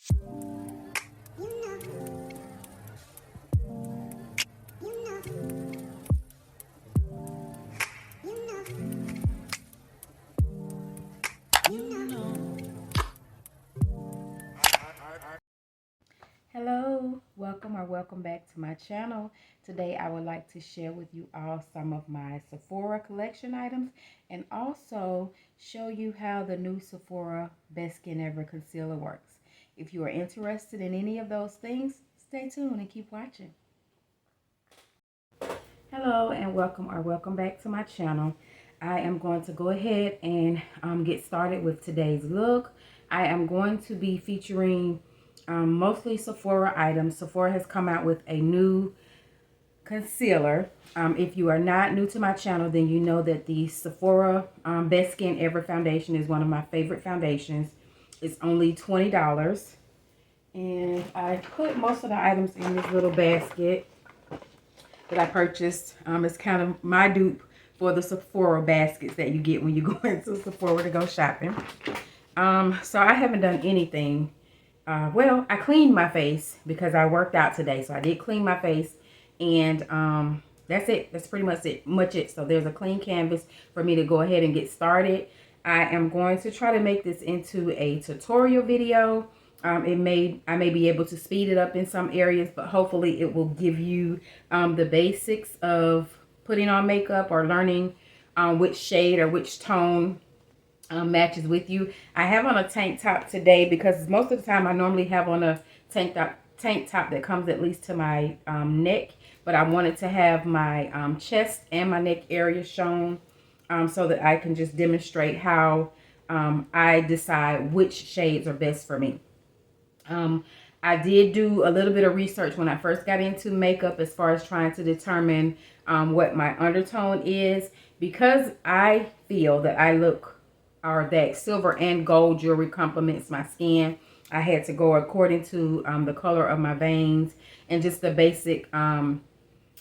Hello, welcome back to my channel. Today I would like to share with you all some of my Sephora collection items and also show you how the new Sephora Best Skin Ever concealer works. If you are interested in any of those things, stay tuned and keep watching. Hello and welcome back to my channel. I am going to go ahead and get started with today's look. I am going to be featuring mostly Sephora items. Sephora has come out with a new concealer. If you are not new to my channel, then you know that the Sephora Best Skin Ever foundation is one of my favorite foundations. It's only $20. And I put most of the items in this little basket that I purchased. It's kind of my dupe for the Sephora baskets that you get when you go into Sephora to go shopping. So I haven't done anything. Well, I cleaned my face because I worked out today. So I did clean my face, and that's it. That's pretty much it. So there's a clean canvas for me to go ahead and get started. I am going to try to make this into a tutorial video. I may be able to speed it up in some areas, but hopefully it will give you the basics of putting on makeup or learning which shade or which tone matches with you. I have on a tank top today because most of the time I normally have on a tank top that comes at least to my neck, but I wanted to have my chest and my neck area shown so that I can just demonstrate how I decide which shades are best for me. I did do a little bit of research when I first got into makeup as far as trying to determine what my undertone is, because I feel that I look, or that silver and gold jewelry complements my skin. I had to go according to the color of my veins and just the basic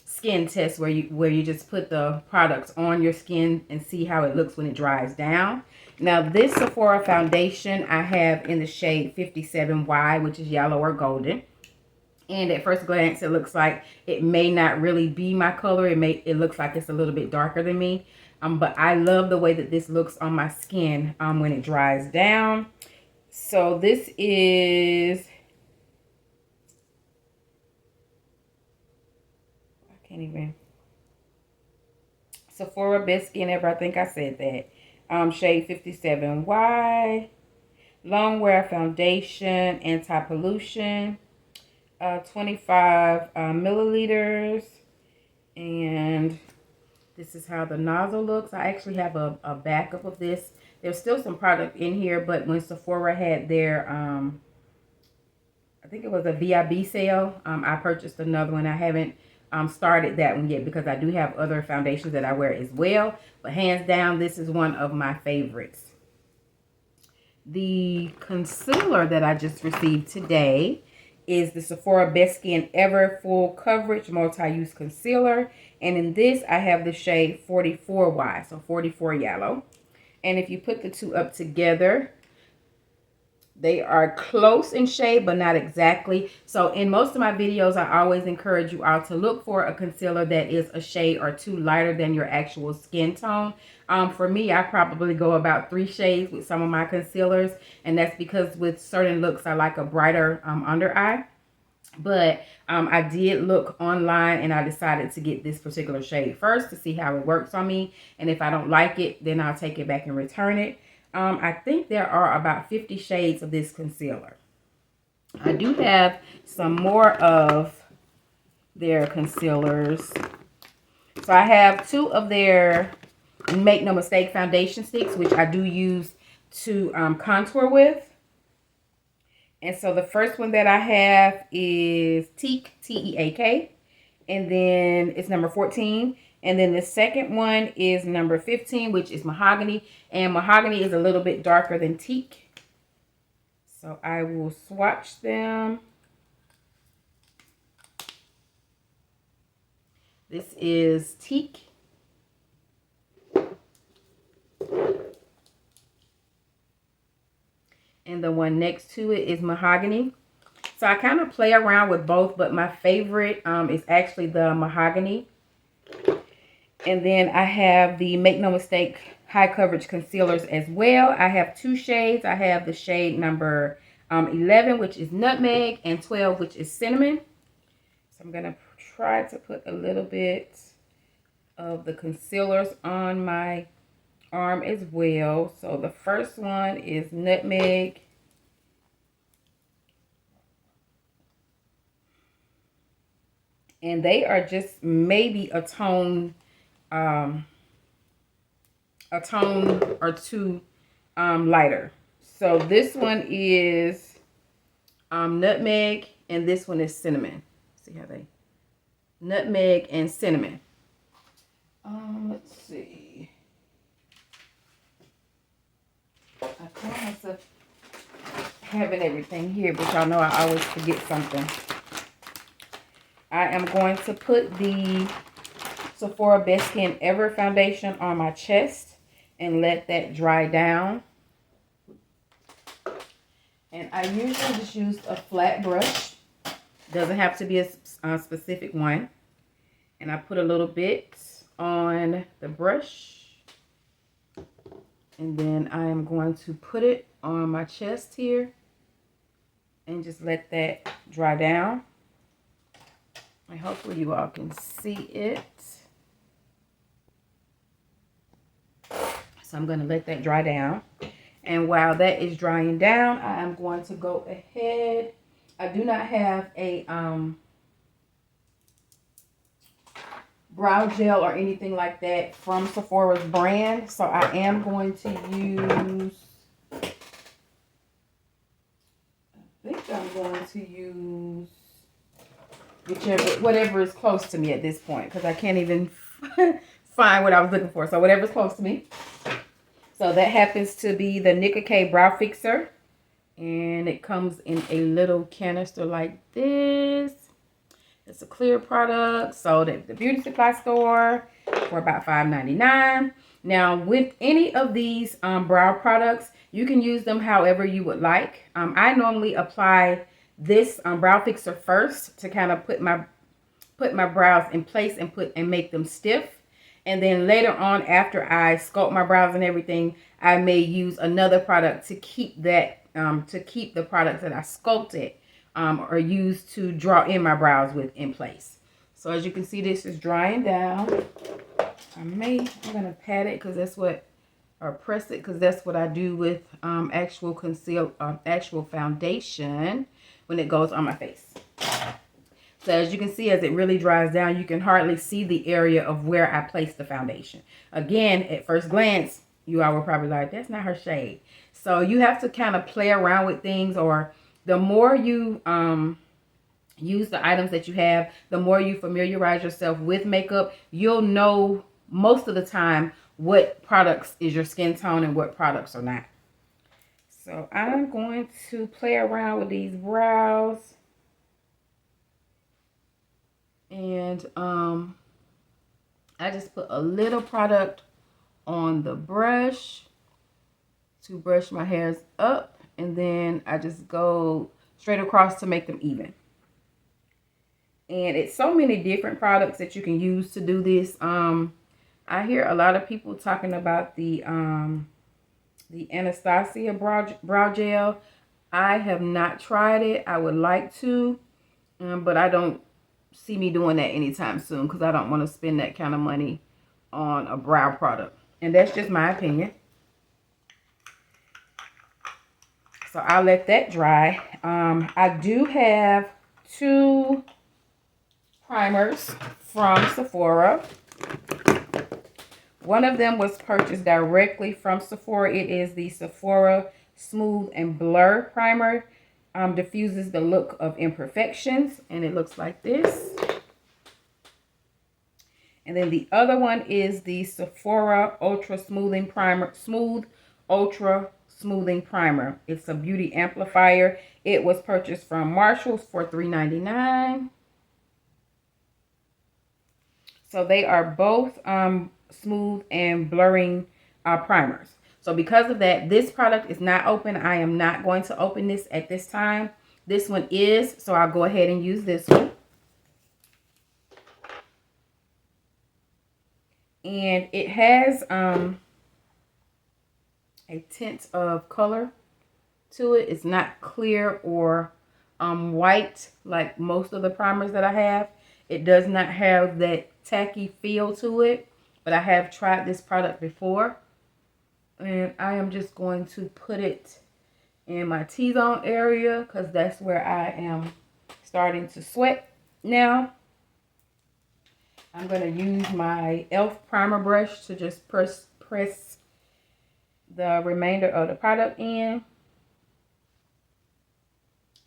skin test where you just put the products on your skin and see how it looks when it dries down. Now this Sephora foundation I have in the shade 57Y, which is yellow or golden. And at first glance it looks like it may not really be my color. It looks like it's a little bit darker than me. But I love the way that this looks on my skin when it dries down. So this is, I can't even, Sephora Best Skin Ever, I think I said that. Shade 57Y, long wear foundation, anti-pollution, 25 milliliters, and this is how the nozzle looks. I actually have a backup of this. There's still some product in here, but when Sephora had their, I think it was a VIB sale, I purchased another one. I haven't started that one yet because I do have other foundations that I wear as well. But hands down, this is one of my favorites. The concealer that I just received today is the Sephora Best Skin Ever Full Coverage Multi-Use Concealer. And in this, I have the shade 44Y, so 44 yellow. And if you put the two up together, they are close in shade, but not exactly. So in most of my videos, I always encourage you all to look for a concealer that is a shade or two lighter than your actual skin tone. For me, I probably go about 3 shades with some of my concealers. And that's because with certain looks, I like a brighter under eye. But I did look online and I decided to get this particular shade first to see how it works on me. And if I don't like it, then I'll take it back and return it. I think there are about 50 shades of this concealer. I do have some more of their concealers. So I have 2 of their Make No Mistake foundation sticks, which I do use to contour with. And so the first one that I have is Teak, T-E-A-K. And then it's number 14. And then the second one is number 15, which is Mahogany. And Mahogany is a little bit darker than Teak. So I will swatch them. This is Teak. and the one next to it is Mahogany. So I kind of play around with both, but my favorite is actually the Mahogany. And then I have the Make No Mistake high coverage concealers as well. I have two shades. I have the shade number 11, which is Nutmeg, and 12, which is Cinnamon. So I'm going to try to put a little bit of the concealers on my arm as well. So the first one is Nutmeg. And they are just maybe a tone or two lighter. So this one is Nutmeg, and this one is Cinnamon. See how they Nutmeg and Cinnamon. Let's see. I promise of having everything here, but y'all know I always forget something. I am going to put the Sephora Best Skin Ever foundation on my chest and let that dry down. And I usually just use a flat brush. Doesn't have to be a specific one. And I put a little bit on the brush. And then I am going to put it on my chest here and just let that dry down. And hopefully you all can see it. So I'm going to let that dry down. And while that is drying down, I am going to go ahead. I do not have a brow gel or anything like that from Sephora's brand. So I am going to use, I think I'm going to use whatever is close to me at this point, because I can't even find what I was looking for. So whatever's close to me. So that happens to be the Nicka K Brow Fixer. And it comes in a little canister like this. It's a clear product. Sold at the beauty supply store for about $5.99. Now, with any of these brow products, you can use them however you would like. I normally apply this brow fixer first to kind of put my brows in place and make them stiff. And then later on, after I sculpt my brows and everything, I may use another product to keep that, to keep the products that I sculpted or used to draw in my brows with in place. So as you can see, this is drying down. I'm gonna pat it because that's what, or press it because that's what I do with actual foundation when it goes on my face. So as you can see, as it really dries down, you can hardly see the area of where I placed the foundation. Again, at first glance, you all were probably like, that's not her shade. So you have to kind of play around with things, or the more you use the items that you have, the more you familiarize yourself with makeup, you'll know most of the time what products is your skin tone and what products are not. So I'm going to play around with these brows. And I just put a little product on the brush to brush my hairs up, and then I just go straight across to make them even. And it's so many different products that you can use to do this. I hear a lot of people talking about the Anastasia brow gel. I have not tried it. I would like to, but I don't see me doing that anytime soon because I don't want to spend that kind of money on a brow product. And that's just my opinion. So I'll let that dry. I do have two primers from Sephora. One of them was purchased directly from Sephora. It is the Sephora Smooth and Blur Primer. Diffuses the look of imperfections, and it looks like this. And then the other one is the Sephora Ultra Smoothing Primer, Smooth Ultra Smoothing Primer. It's a beauty amplifier. It was purchased from Marshall's for $3.99. So they are both smooth and blurring primers. So because of that, this product is not open. I am not going to open this at this time. This one is, so I'll go ahead and use this one. And it has a tint of color to it. It's not clear or white like most of the primers that I have. It does not have that tacky feel to it, but I have tried this product before. And I am just going to put it in my T-zone area because that's where I am starting to sweat now. I'm going to use my e.l.f. primer brush to just press the remainder of the product in.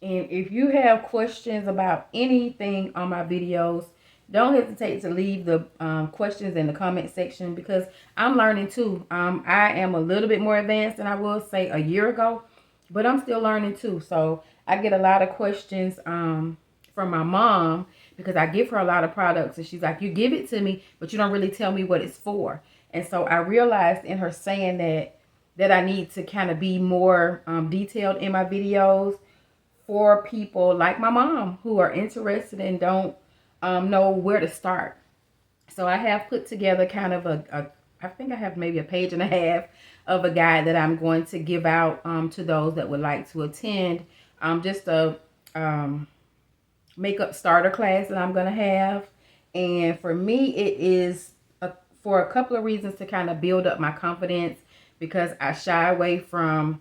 And if you have questions about anything on my videos, don't hesitate to leave the questions in the comment section, because I'm learning too. I am a little bit more advanced than I was, say, a year ago, but I'm still learning too. So I get a lot of questions from my mom, because I give her a lot of products and she's like, you give it to me, but you don't really tell me what it's for. And so I realized in her saying that I need to kind of be more detailed in my videos for people like my mom who are interested and don't know where to start. So I have put together kind of I think I have maybe a page and a half of a guide that I'm going to give out to those that would like to attend just a makeup starter class that I'm going to have. And for me, it is for a couple of reasons to kind of build up my confidence, because I shy away from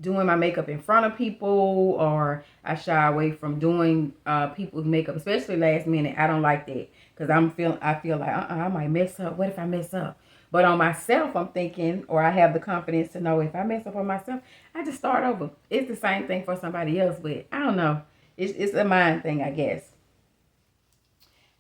doing my makeup in front of people, or I shy away from doing people's makeup, especially last minute. I don't like that, because I feel like I might mess up. What if I mess up? But on myself, I'm thinking, or I have the confidence to know, if I mess up on myself, I just start over. It's the same thing for somebody else, but I don't know. It's a mind thing, I guess.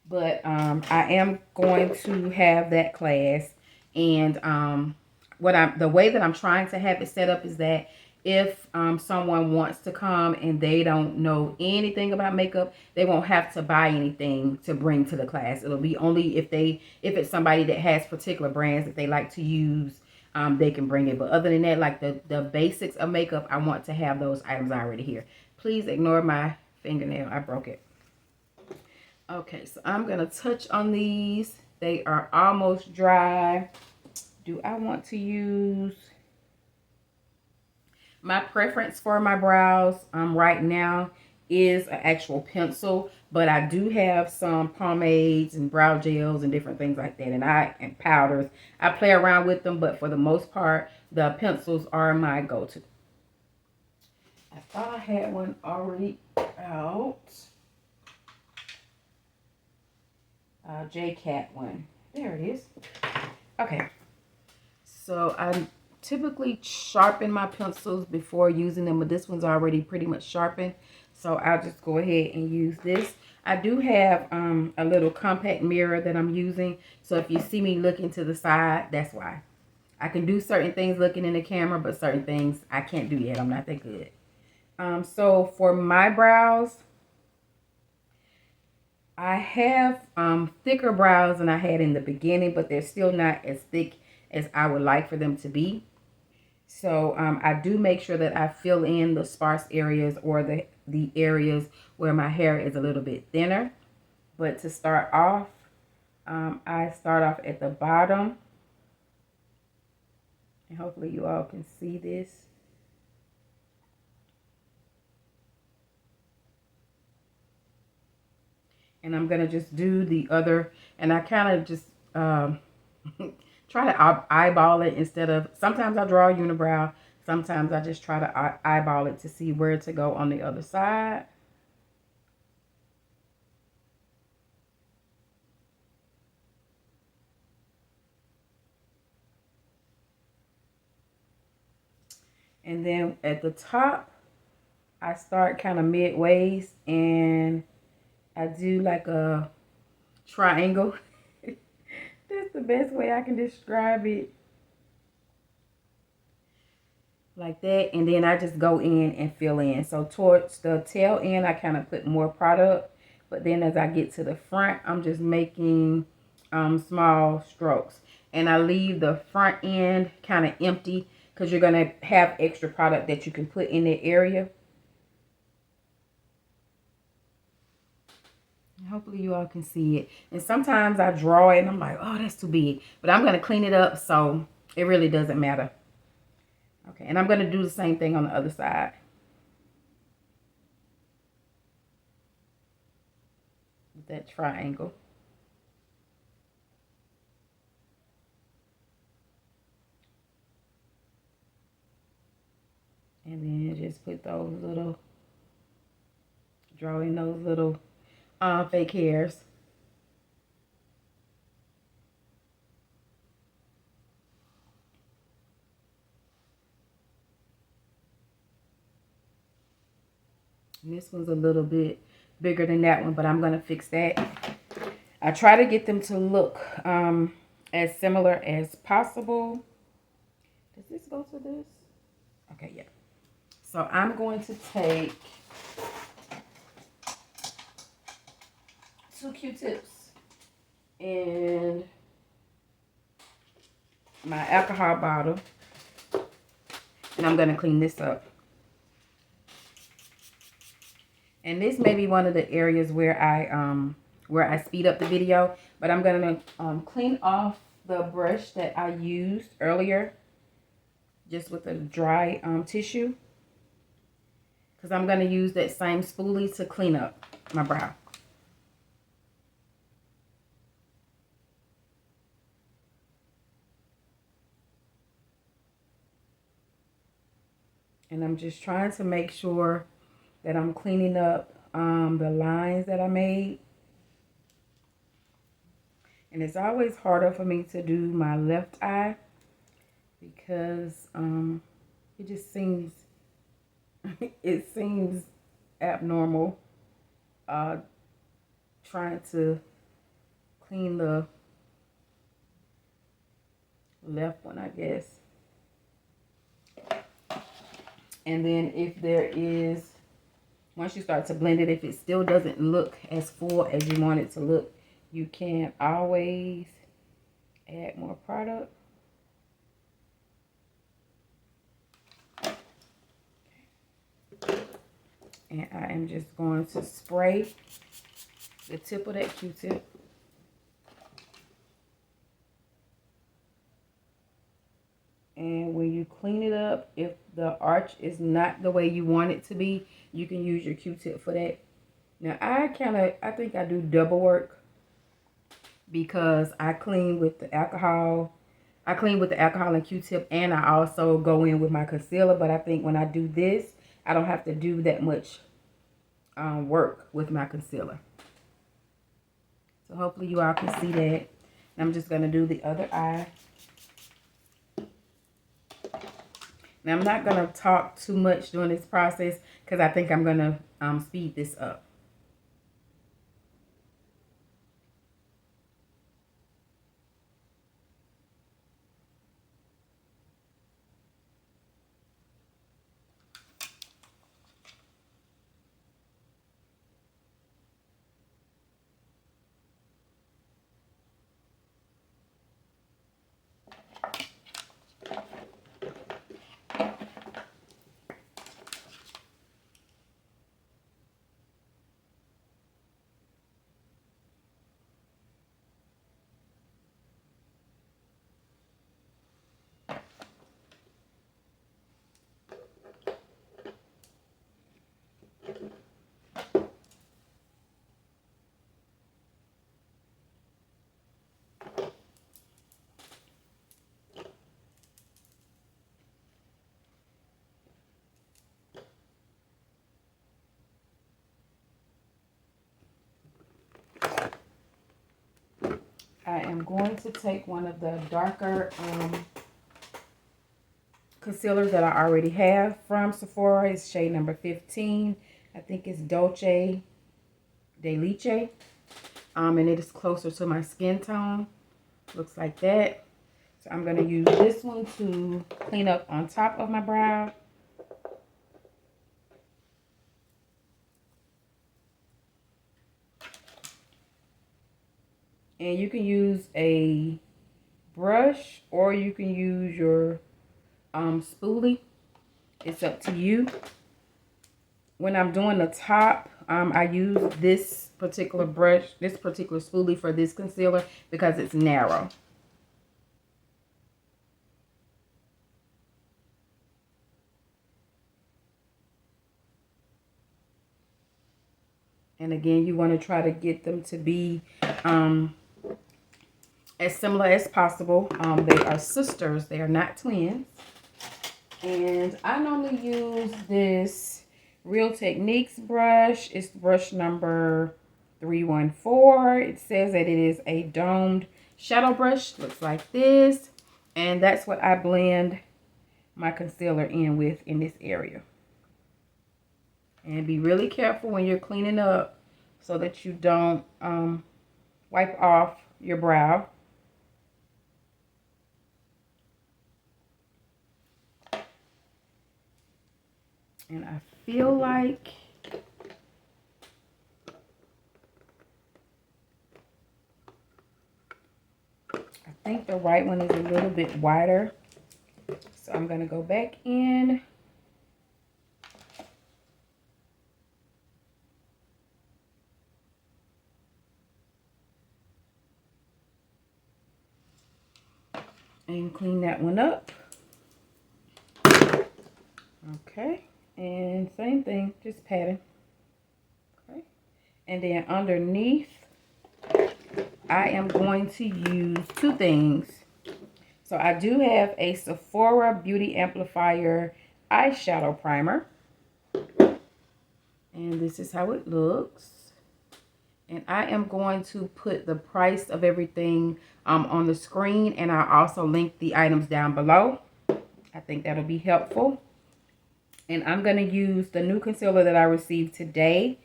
But I am going to have that class, and the way that I'm trying to have it set up is that if someone wants to come and they don't know anything about makeup, they won't have to buy anything to bring to the class. It'll be only if it's somebody that has particular brands that they like to use, they can bring it. But other than that, like the basics of makeup, I want to have those items already here. Please ignore my fingernail. I broke it. Okay, so I'm going to touch on these. They are almost dry. Do I want to use... My preference for my brows right now is an actual pencil, but I do have some pomades and brow gels and different things like that, and powders. I play around with them, but for the most part, the pencils are my go-to. I thought I had one already out. J-Cat one. There it is. Okay. So I typically sharpen my pencils before using them, but this one's already pretty much sharpened. So I'll just go ahead and use this. I do have a little compact mirror that I'm using. So if you see me looking to the side, that's why. I can do certain things looking in the camera, but certain things I can't do yet. I'm not that good. So for my brows, I have thicker brows than I had in the beginning, but they're still not as thick as I would like for them to be. So I do make sure that I fill in the sparse areas, or the areas where my hair is a little bit thinner. But to start off, I start off at the bottom. And hopefully you all can see this. And I'm going to just do the other, and I kind of just try to eyeball it instead of, sometimes I draw a unibrow, sometimes I just try to eyeball it to see where to go on the other side. And then at the top, I start kind of midways, and I do like a triangle. That's the best way I can describe it. Like that. And then I just go in and fill in. So towards the tail end, I kind of put more product. But then as I get to the front, I'm just making small strokes. and I leave the front end kind of empty because you're going to have extra product that you can put in that area. Hopefully you all can see it. And sometimes I draw it and I'm like, oh, that's too big. But I'm going to clean it up so it really doesn't matter. Okay, and I'm going to do the same thing on the other side. With that triangle. And then just put those little, draw in those little fake hairs. And this one's a little bit bigger than that one, but I'm going to fix that. I try to get them to look as similar as possible. Does this go to this? Okay, yeah. So I'm going to take 2 Q-tips and my alcohol bottle, and I'm going to clean this up. And this may be one of the areas where I speed up the video, but I'm going to clean off the brush that I used earlier just with a dry tissue, because I'm going to use that same spoolie to clean up my brow. And I'm just trying to make sure that I'm cleaning up the lines that I made. And it's always harder for me to do my left eye because it just seems, it seems abnormal trying to clean the left one, I guess. And then if there is, once you start to blend it, if it still doesn't look as full as you want it to look, you can always add more product. And I am just going to spray the tip of that Q-tip. And when you clean it up, if the arch is not the way you want it to be, you can use your Q-tip for that. Now, I think I do double work because I clean with the alcohol. I clean with the alcohol and Q-tip, and I also go in with my concealer. But I think when I do this, I don't have to do that much work with my concealer. So hopefully you all can see that. I'm just going to do the other eye. Now, I'm not going to talk too much during this process because I think I'm going to speed this up. I am going to take one of the darker concealers that I already have from Sephora. It's shade number 15. I think it's Dulce de Leche. And it is closer to my skin tone. Looks like that. So I'm going to use this one to clean up on top of my brow. And you can use a brush, or you can use your spoolie. It's up to you. When I'm doing the top, I use this particular brush, this particular spoolie for this concealer because it's narrow. And again, you want to try to get them to be as similar as possible. They are sisters. They are not twins. And I normally use this Real Techniques brush. It's brush number 314. It says that it is a domed shadow brush. Looks like this. And that's what I blend my concealer in with in this area. And be really careful when you're cleaning up so that you don't wipe off your brow. And I feel like I think the right one is a little bit wider. So I'm going to go back in. And clean that one up. Okay. And same thing, just patting. Okay. And then underneath, I am going to use two things. So I do have a Sephora Beauty Amplifier eyeshadow primer. And this is how it looks. And I am going to put the price of everything on the screen. And I'll also link the items down below. I think that'll be helpful. And I'm going to use the new concealer that I received today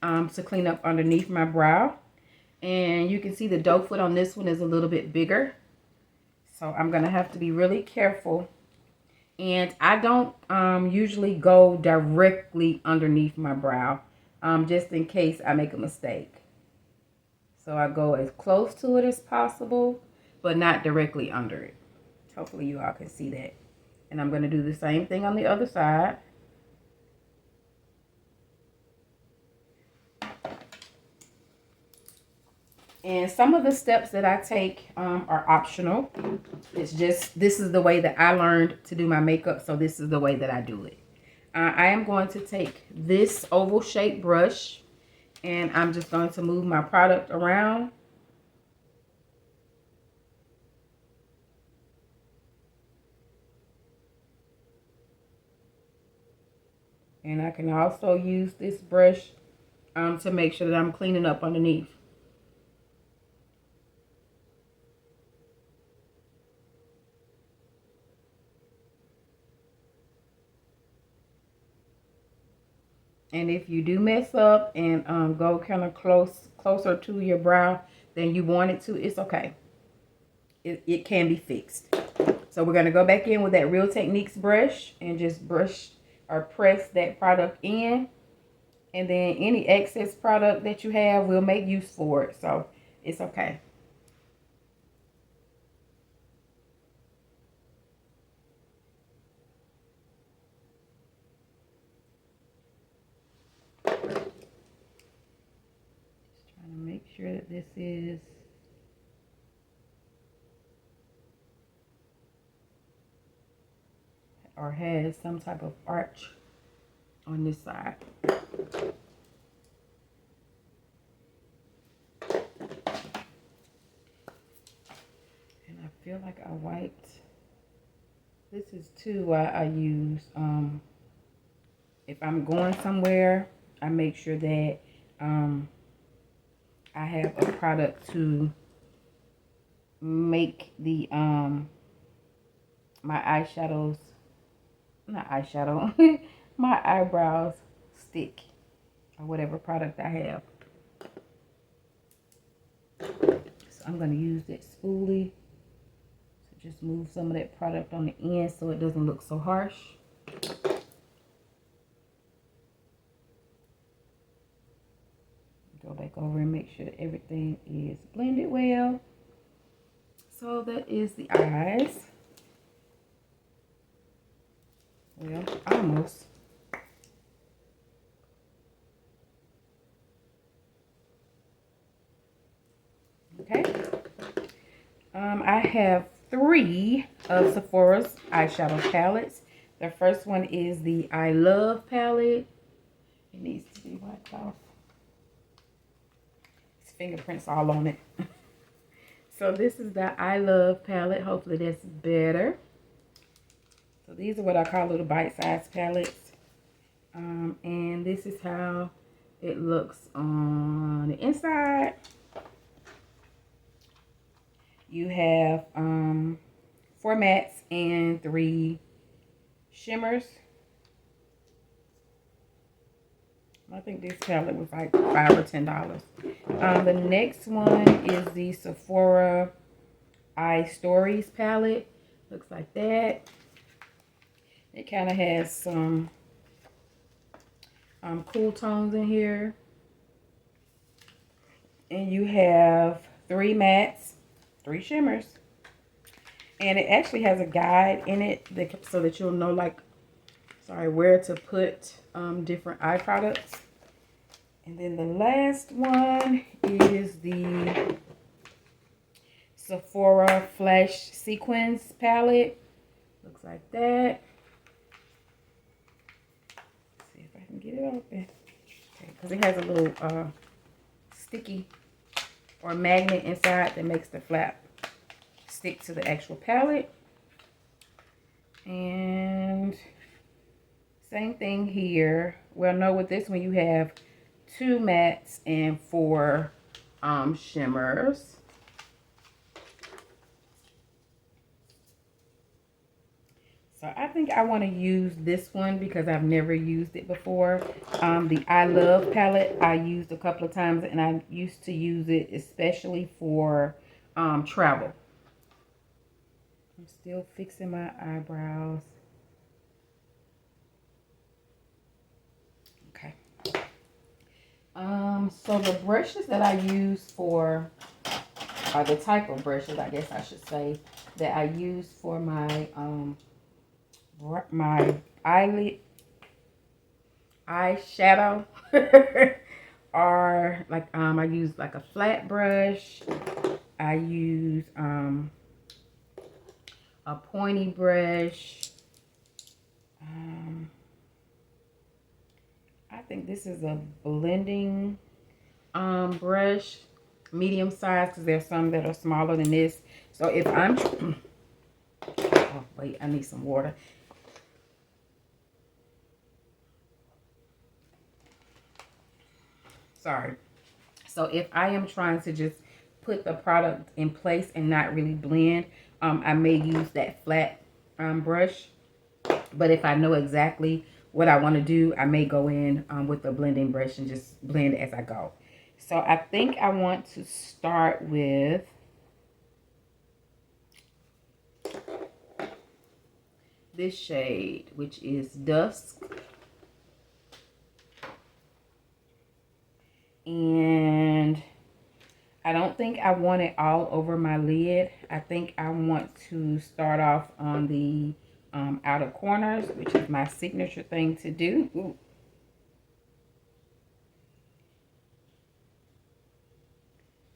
to clean up underneath my brow. And you can see the doe foot on this one is a little bit bigger. So I'm going to have to be really careful. And I don't usually go directly underneath my brow, just in case I make a mistake. So I go as close to it as possible, but not directly under it. Hopefully you all can see that. And I'm going to do the same thing on the other side. And some of the steps that I take are optional. It's just, this is the way that I learned to do my makeup, so this is the way that I do it. I am going to take this oval shaped brush, and I'm just going to move my product around. And I can also use this brush to make sure that I'm cleaning up underneath. And if you do mess up and go kind of closer to your brow than you want it to, it's okay. It can be fixed. So we're going to go back in with that Real Techniques brush and just brush or press that product in. And then any excess product that you have, we'll make use for it. So it's okay. Make sure that this is or has some type of arch on this side. And I feel like I wiped. This is too why I use if I'm going somewhere, I make sure that I have a product to make the my eyeshadows, not eyeshadow, my eyebrows stick, or whatever product I have. So I'm going to use that spoolie to just move some of that product on the end so it doesn't look so harsh. Go back over and make sure that everything is blended well. So that is the eyes. Well, almost. Okay. I have 3 of Sephora's eyeshadow palettes. The first one is the I Love palette. It needs to be wiped off. It's fingerprints all on it. So this is the I Love palette. Hopefully that's better. So these are what I call little bite-sized palettes. And this is how it looks on the inside. You have 4 mattes and 3 shimmers. I think this palette was like $5 or $10. The next one is the Sephora Eyestories palette. Looks like that. It kind of has some cool tones in here. And you have 3 mattes, 3 shimmers. And it actually has a guide in it so that you'll know, like, where to put different eye products. And then the last one is the Sephora Flash Sequins palette. Looks like that. Let's see if I can get it open. Okay, because it has a little sticky or magnet inside that makes the flap stick to the actual palette. And same thing here. Well, no, with this one you have 2 mattes and 4 shimmers. So I think I want to use this one because I've never used it before. The I Love palette I used a couple of times, and I used to use it especially for travel. I'm still fixing my eyebrows. Okay. So the brushes that I use for, or the type of brushes, I guess I should say, that I use for my my eyeshadow are like I use like a flat brush. I use a pointy brush. I think this is a blending brush, medium size, because there's some that are smaller than this. So if I'm oh wait, I need some water. Sorry. So if I am trying to just put the product in place and not really blend, I may use that flat brush. But if I know exactly what I want to do, I may go in with the blending brush and just blend as I go. So I think I want to start with this shade, which is Dusk. And I don't think I want it all over my lid. I think I want to start off on the outer corners, which is my signature thing to do. Ooh.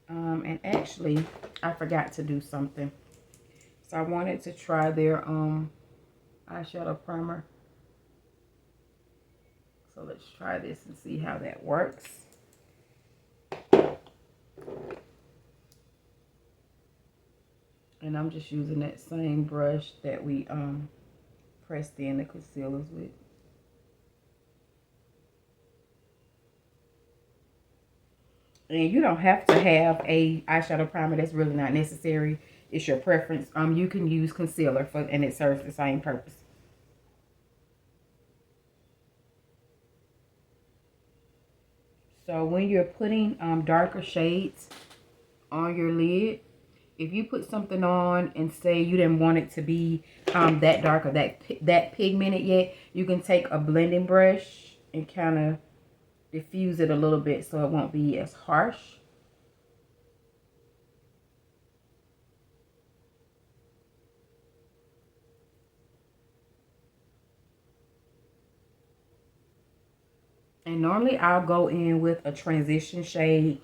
And actually, I forgot to do something. So I wanted to try their eyeshadow primer. So let's try this and see how that works. And I'm just using that same brush that we pressed in the concealers with. And you don't have to have a eyeshadow primer. That's really not necessary. It's your preference. You can use concealer and it serves the same purpose. So when you're putting darker shades on your lid, if you put something on and say you didn't want it to be that dark or that pigmented yet, you can take a blending brush and kind of diffuse it a little bit so it won't be as harsh. And normally I'll go in with a transition shade,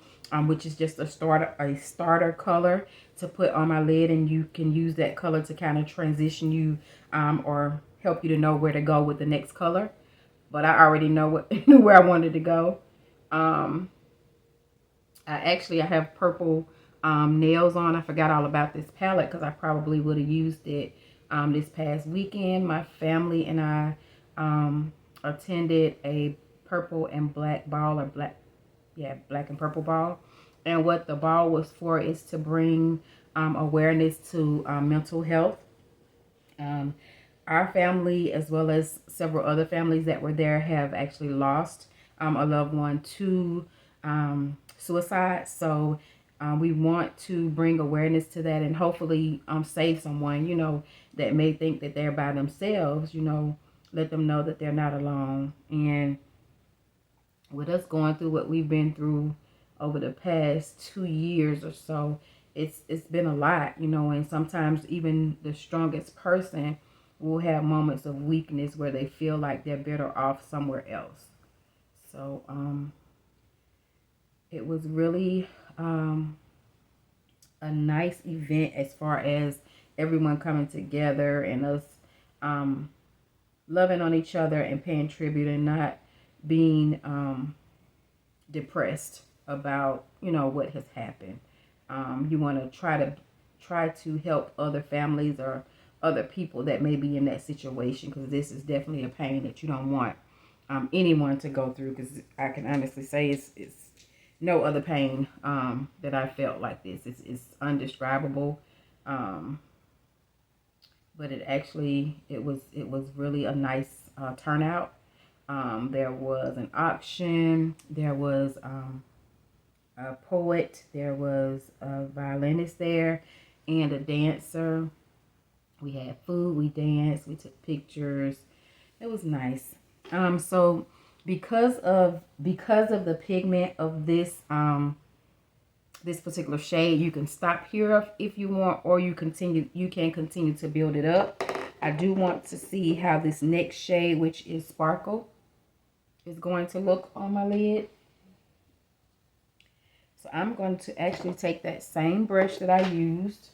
which is just a starter color to put on my lid, and you can use that color to kind of transition you or help you to know where to go with the next color. But I already know knew where I wanted to go. Um, I have purple nails on. I forgot all about this palette because I probably would have used it this past weekend. My family and I attended a purple and black ball, or black and purple ball. And what the ball was for is to bring awareness to mental health. Um, our family, as well as several other families that were there, have actually lost a loved one to suicide. So we want to bring awareness to that and hopefully save someone, that may think that they're by themselves, let them know that they're not alone. And with us going through what we've been through over the past 2 years or so, it's been a lot, and sometimes even the strongest person will have moments of weakness where they feel like they're better off somewhere else. So it was really a nice event as far as everyone coming together and us loving on each other and paying tribute and not being depressed about what has happened. You want to try to help other families or other people that may be in that situation, because this is definitely a pain that you don't want anyone to go through, because I can honestly say it's no other pain that I felt like this. It's undescribable. But it was really a nice turnout. There was an auction. There was a poet. There was a violinist there, and a dancer. We had food. We danced. We took pictures. It was nice. So because of the pigment of this particular shade, you can stop here if you want, or you can continue to build it up. I do want to see how this next shade, which is Sparkle, is going to look on my lid. So I'm going to actually take that same brush that I used.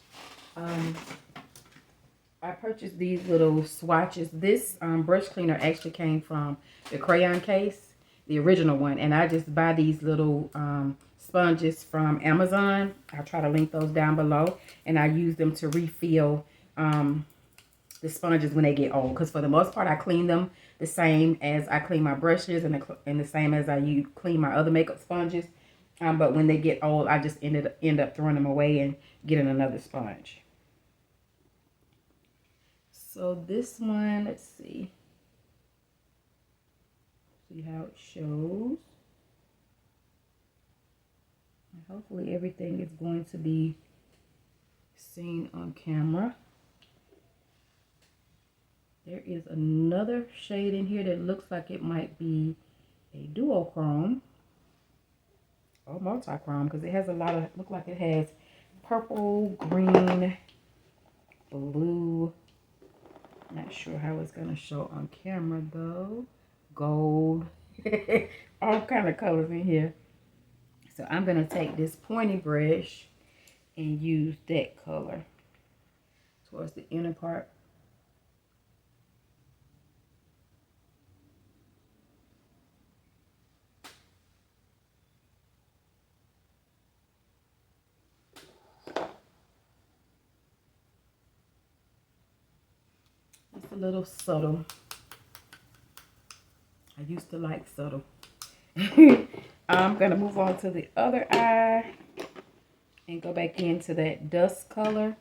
I purchased these little swatches. This brush cleaner actually came from the crayon case, the original one. And I just buy these little sponges from Amazon. I'll try to link those down below. And I use them to refill the sponges when they get old. Because for the most part, I clean them the same as I clean my brushes, and the same as I clean my other makeup sponges. But when they get old, I just end up throwing them away and getting another sponge. So this one, let's see how it shows. Hopefully everything is going to be seen on camera. There is another shade in here that looks like it might be a duochrome or multi-chrome, because it has a lot of, look like it has purple, green, blue. Not sure how it's going to show on camera though. Gold. All kind of colors in here. So I'm going to take this pointy brush and use that color towards the inner part. It's a little subtle. I used to like subtle. I'm going to move on to the other eye and go back into that dust color.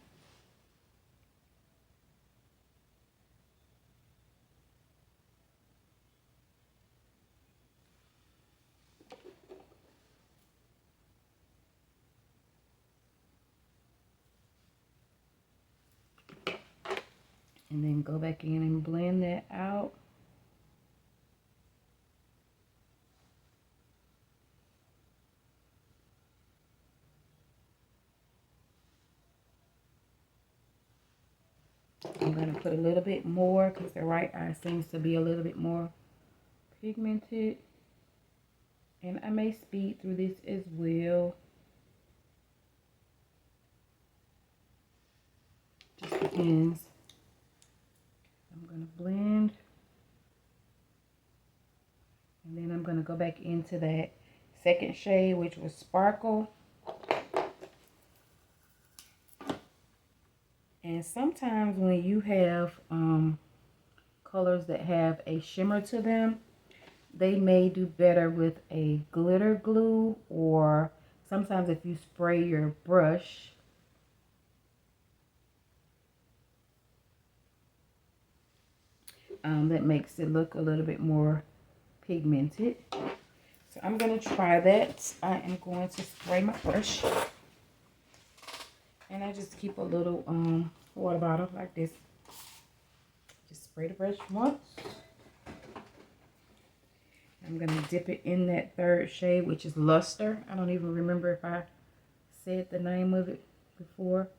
And then go back in and blend that out. I'm going to put a little bit more because the right eye seems to be a little bit more pigmented. And I may speed through this as well. Just depends. I'm going to blend. And then I'm going to go back into that second shade, which was Sparkle. And sometimes when you have colors that have a shimmer to them, they may do better with a glitter glue, or sometimes if you spray your brush, that makes it look a little bit more pigmented. So I'm going to try that. I am going to spray my brush. And I just keep a little water bottle like this. Just spray the brush once. I'm going to dip it in that third shade, which is Luster. I don't even remember if I said the name of it before.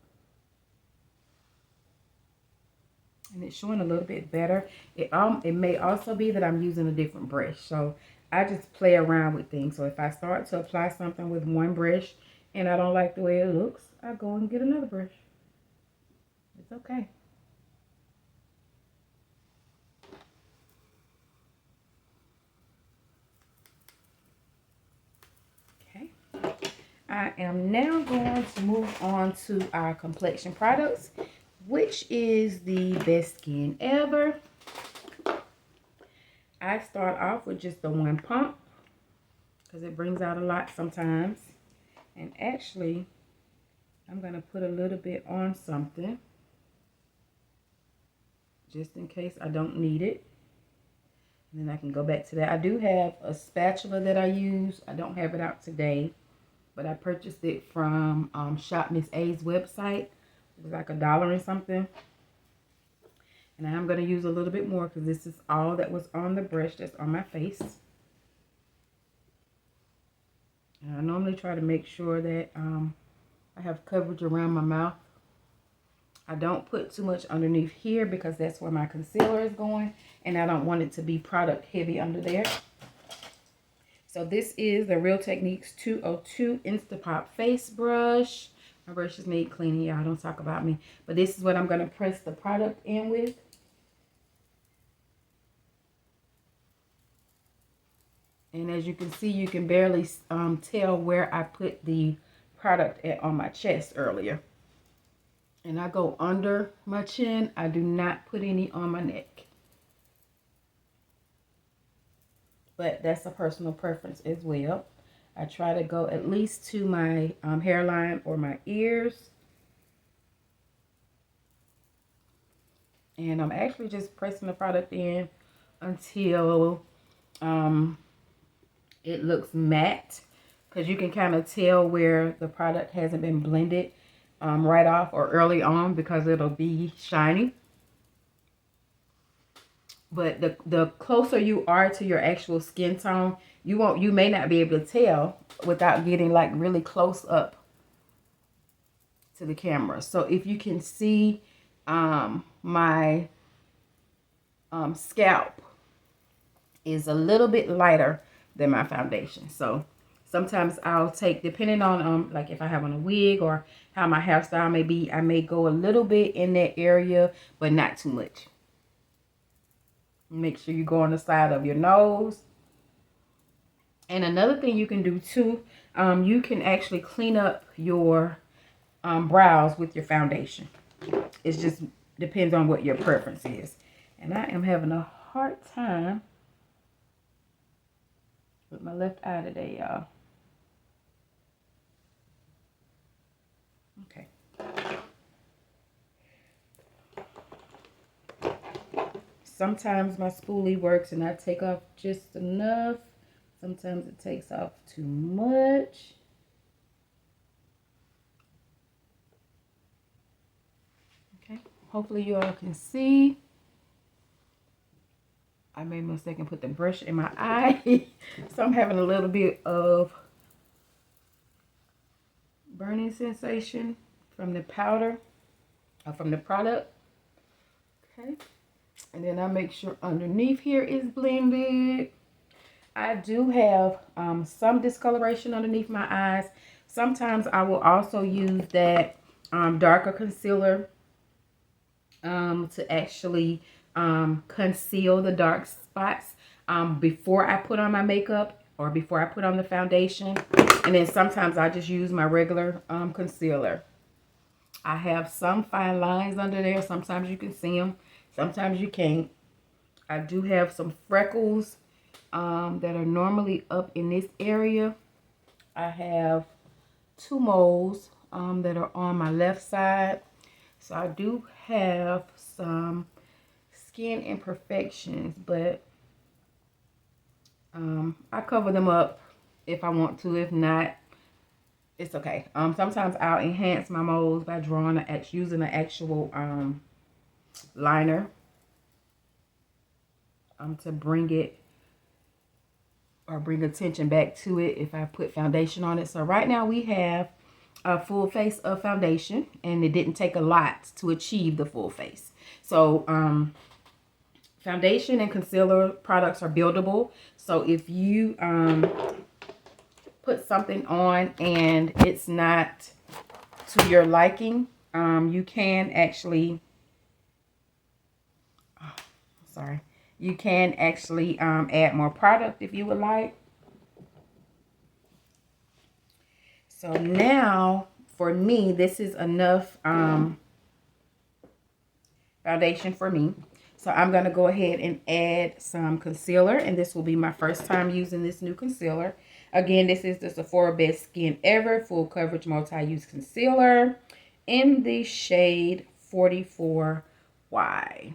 And it's showing a little bit better. It may also be that I'm using a different brush. So I just play around with things. So if I start to apply something with one brush and I don't like the way it looks, I go and get another brush. It's okay. Okay. I am now going to move on to our complexion products, which is the best skin ever. I start off with just the one pump because it brings out a lot sometimes. And actually, I'm going to put a little bit on something just in case I don't need it. And then I can go back to that. I do have a spatula that I use. I don't have it out today, but I purchased it from Shop Miss A's website. It was like $1 and something. And I'm going to use a little bit more because this is all that was on the brush that's on my face. And I normally try to make sure that I have coverage around my mouth. I don't put too much underneath here because that's where my concealer is going. And I don't want it to be product heavy under there. So this is the Real Techniques 202 Instapop Face Brush. My brushes need cleaning, y'all. Don't talk about me. But this is what I'm going to press the product in with. And as you can see, you can barely tell where I put the product on my chest earlier. And I go under my chin. I do not put any on my neck. But that's a personal preference as well. I try to go at least to my hairline or my ears. And I'm actually just pressing the product in until it looks matte, because you can kind of tell where the product hasn't been blended right off or early on, because it'll be shiny. But the closer you are to your actual skin tone, you may not be able to tell without getting like really close up to the camera. So if you can see my scalp is a little bit lighter than my foundation. So sometimes I'll take, depending on like if I have on a wig or how my hairstyle may be, I may go a little bit in that area, but not too much. Make sure you go on the side of your nose. And another thing you can do too, you can actually clean up your brows with your foundation. It just depends on what your preference is. And I am having a hard time with my left eye today, y'all. Okay. Sometimes my spoolie works and I take off just enough. Sometimes it takes off too much. Okay. Hopefully you all can see. I made a mistake and put the brush in my eye. So I'm having a little bit of burning sensation from the powder or from the product. Okay. And then I make sure underneath here is blended. I do have some discoloration underneath my eyes. Sometimes I will also use that darker concealer to actually conceal the dark spots before I put on my makeup or before I put on the foundation. And then sometimes I just use my regular concealer. I have some fine lines under there. Sometimes you can see them. Sometimes you can't. I do have some freckles that are normally up in this area. I have 2 moles that are on my left side. So I do have some skin imperfections, but I cover them up if I want to. If not, it's okay. Sometimes I'll enhance my moles by using an actual liner to bring it or bring attention back to it if I put foundation on it. So right now we have a full face of foundation, and it didn't take a lot to achieve the full face. So foundation and concealer products are buildable. So if you put something on and it's not to your liking, you can actually you can actually add more product if you would like. So now for me, this is enough foundation for me. So I'm going to go ahead and add some concealer, and this will be my first time using this new concealer. Again, this is the Sephora Best Skin Ever Full Coverage Multi-Use Concealer in the shade 44Y.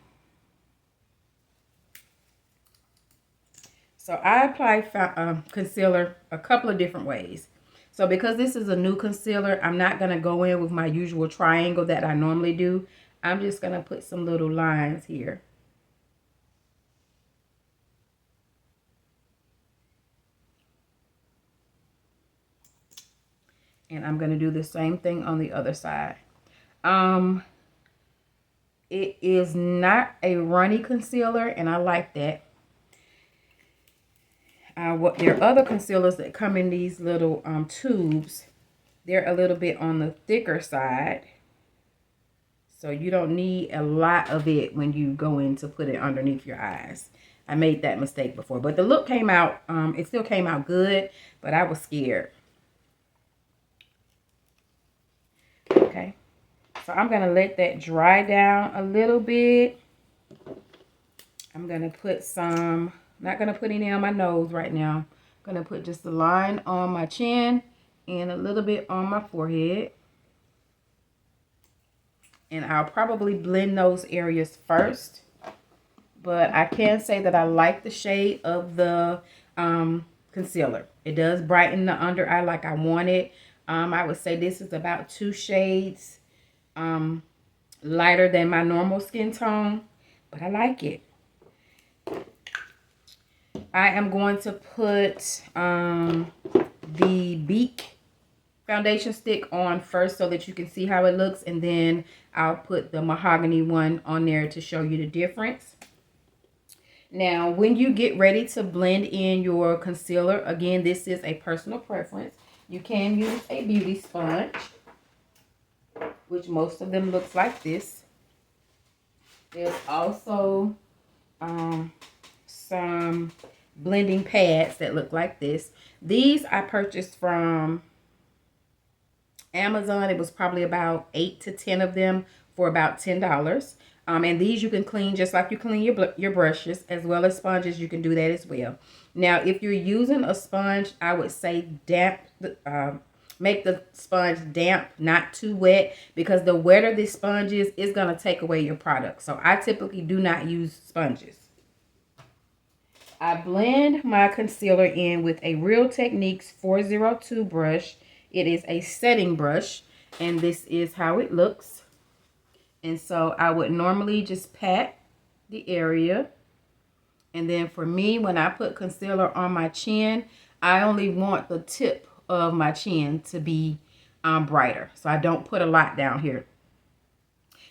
So I apply concealer a couple of different ways. So because this is a new concealer, I'm not going to go in with my usual triangle that I normally do. I'm just going to put some little lines here. And I'm going to do the same thing on the other side. It is not a runny concealer, and I like that. There are other concealers that come in these little tubes. They're a little bit on the thicker side. So you don't need a lot of it when you go in to put it underneath your eyes. I made that mistake before. But the look came out, it still came out good, but I was scared. Okay. So I'm going to let that dry down a little bit. I'm going to put some, not going to put any on my nose right now. I'm going to put just a line on my chin and a little bit on my forehead. And I'll probably blend those areas first. But I can say that I like the shade of the concealer. It does brighten the under eye like I wanted. I would say this is about 2 shades lighter than my normal skin tone. But I like it. I am going to put the Beak foundation stick on first so that you can see how it looks, and then I'll put the Mahogany one on there to show you the difference. Now, when you get ready to blend in your concealer, again, this is a personal preference. You can use a beauty sponge, which most of them looks like this. There's also some blending pads that look like this. These I purchased from Amazon. It was probably about 8 to 10 of them for about $10. And these you can clean just like you clean your brushes, as well as sponges. You can do that as well. Now, if you're using a sponge, I would say make the sponge damp, not too wet, because the wetter this sponge is, it's going to take away your product. So I typically do not use sponges. I blend my concealer in with a Real Techniques 402 brush. It is a setting brush, and this is how it looks. And so I would normally just pat the area. And then for me, when I put concealer on my chin, I only want the tip of my chin to be brighter. So I don't put a lot down here.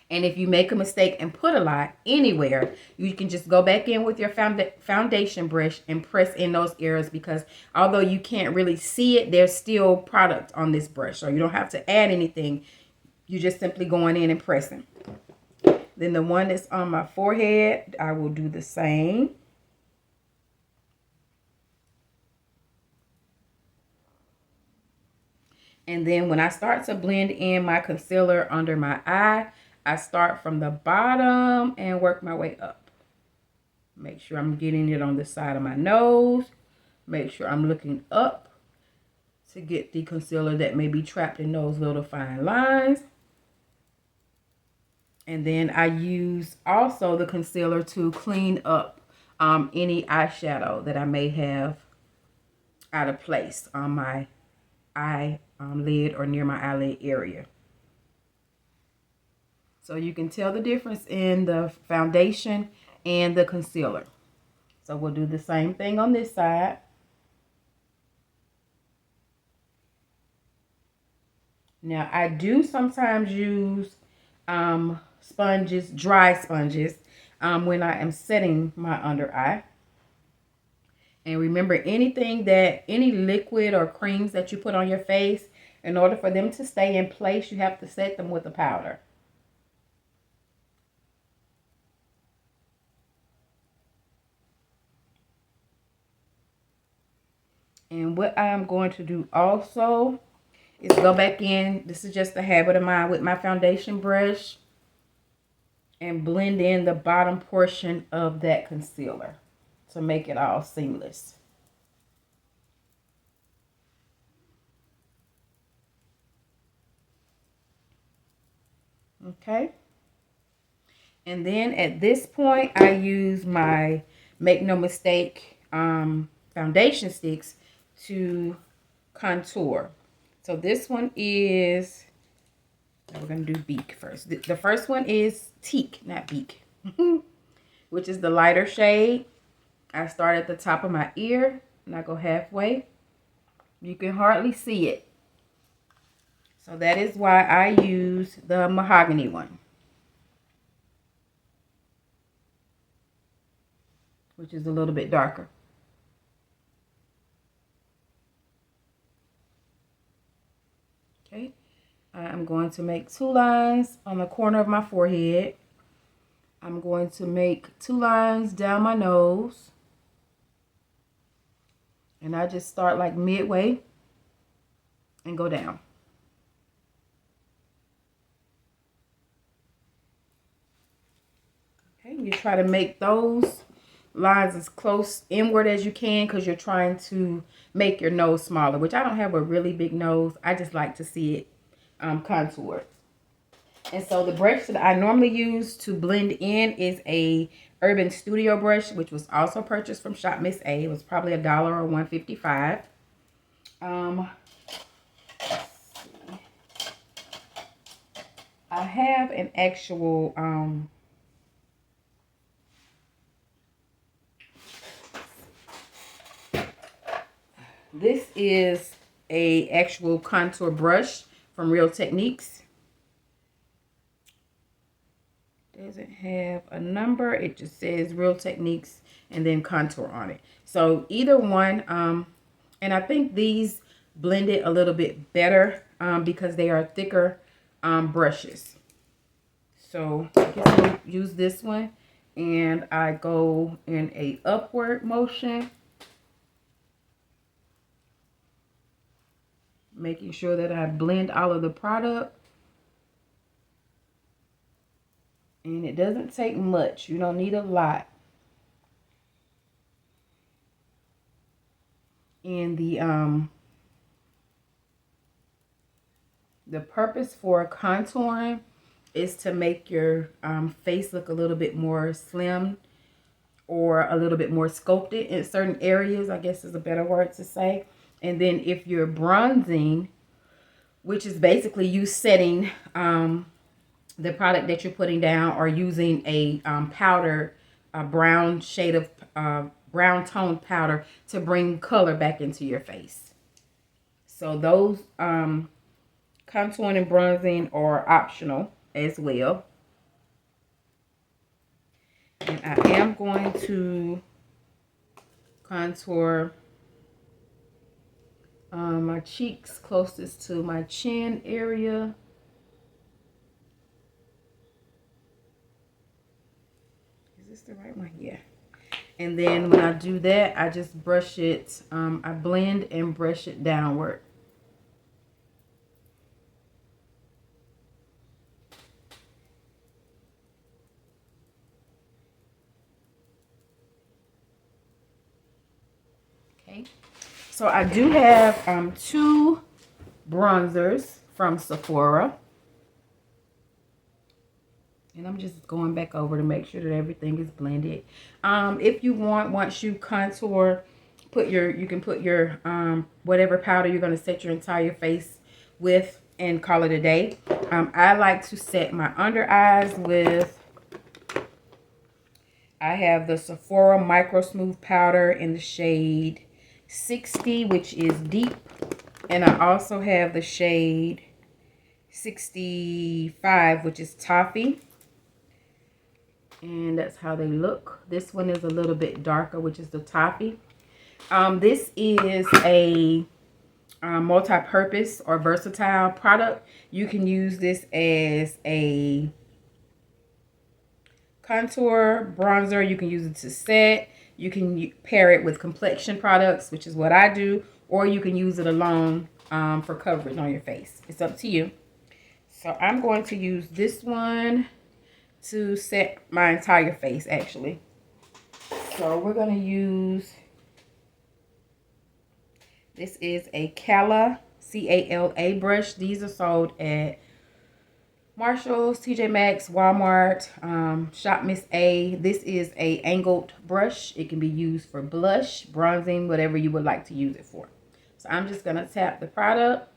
And if you make a mistake and put a lot anywhere, you can just go back in with your foundation brush and press in those areas, because although you can't really see it, there's still product on this brush. So you don't have to add anything. You just simply going in and pressing. Then the one that's on my forehead, I will do the same. And then when I start to blend in my concealer under my eye, I start from the bottom and work my way up. Make sure I'm getting it on the side of my nose. Make sure I'm looking up to get the concealer that may be trapped in those little fine lines. And then I use also the concealer to clean up any eyeshadow that I may have out of place on my eye lid or near my eyelid area. So you can tell the difference in the foundation and the concealer. So we'll do the same thing on this side. Now I do sometimes use sponges, dry sponges, when I am setting my under eye. And remember, any liquid or creams that you put on your face, in order for them to stay in place, you have to set them with a powder. And what I'm going to do also is go back in. This is just a habit of mine with my foundation brush, and blend in the bottom portion of that concealer to make it all seamless. Okay. And then at this point, I use my Make No Mistake foundation sticks to contour. So this one is, we're going to do Beak first. The first one is Teak, not Beak, which is the lighter shade. I start at the top of my ear and I go halfway. You can hardly see it. So that is why I use the Mahogany one, which is a little bit darker. Okay, I'm going to make 2 lines on the corner of my forehead. I'm going to make 2 lines down my nose. And I just start like midway and go down. Okay, you try to make those lines as close inward as you can, because you're trying to make your nose smaller, which I don't have a really big nose. I just like to see it contoured. And so the brush that I normally use to blend in is a Urban Studio brush, which was also purchased from Shop Miss A. It was probably $1 or $1.55. I have an actual this is a actual contour brush from Real Techniques. Doesn't have a number. It just says Real Techniques and then contour on it. So either one, and I think these blend it a little bit better because they are thicker brushes. So I guess I'll use this one, and I go in a upward motion, making sure that I blend all of the product. And it doesn't take much. You don't need a lot. And the purpose for contouring is to make your face look a little bit more slim or a little bit more sculpted in certain areas, I guess is a better word to say. And then if you're bronzing, which is basically you setting the product that you're putting down, or using a powder, a brown shade of brown toned powder to bring color back into your face. So those contouring and bronzing are optional as well. I am going to contour my cheeks closest to my chin area. Is this the right one? Yeah. And then when I do that, I just brush it, I blend and brush it downward. Okay. So I do have two bronzers from Sephora. And I'm just going back over to make sure that everything is blended. If you want, once you contour, you can put your whatever powder you're going to set your entire face with and call it a day. I like to set my under eyes with, I have the Sephora Microsmooth powder in the shade 60, which is deep. And I also have the shade 65, which is Toffee. And that's how they look. This one is a little bit darker, which is the Toffee. This is a multi-purpose or versatile product. You can use this as a contour, bronzer. You can use it to set. You can pair it with complexion products, which is what I do. Or you can use it alone for coverage on your face. It's up to you. So I'm going to use this one to set my entire face, actually. So we're going to use, this is a Cala, C-A-L-A brush. These are sold at Marshall's, TJ Maxx, Walmart, Shop Miss A. This is a angled brush. It can be used for blush, bronzing, whatever you would like to use it for. So I'm just going to tap the product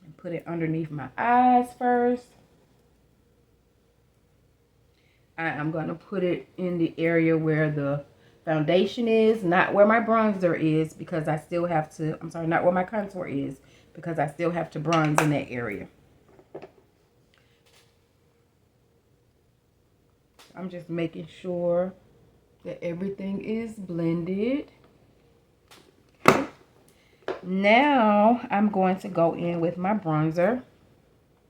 and put it underneath my eyes first. I'm going to put it in the area where the foundation is, not where my bronzer is, because I still have to, I'm sorry, not where my contour is, because I still have to bronze in that area. I'm just making sure that everything is blended. Okay. Now I'm going to go in with my bronzer.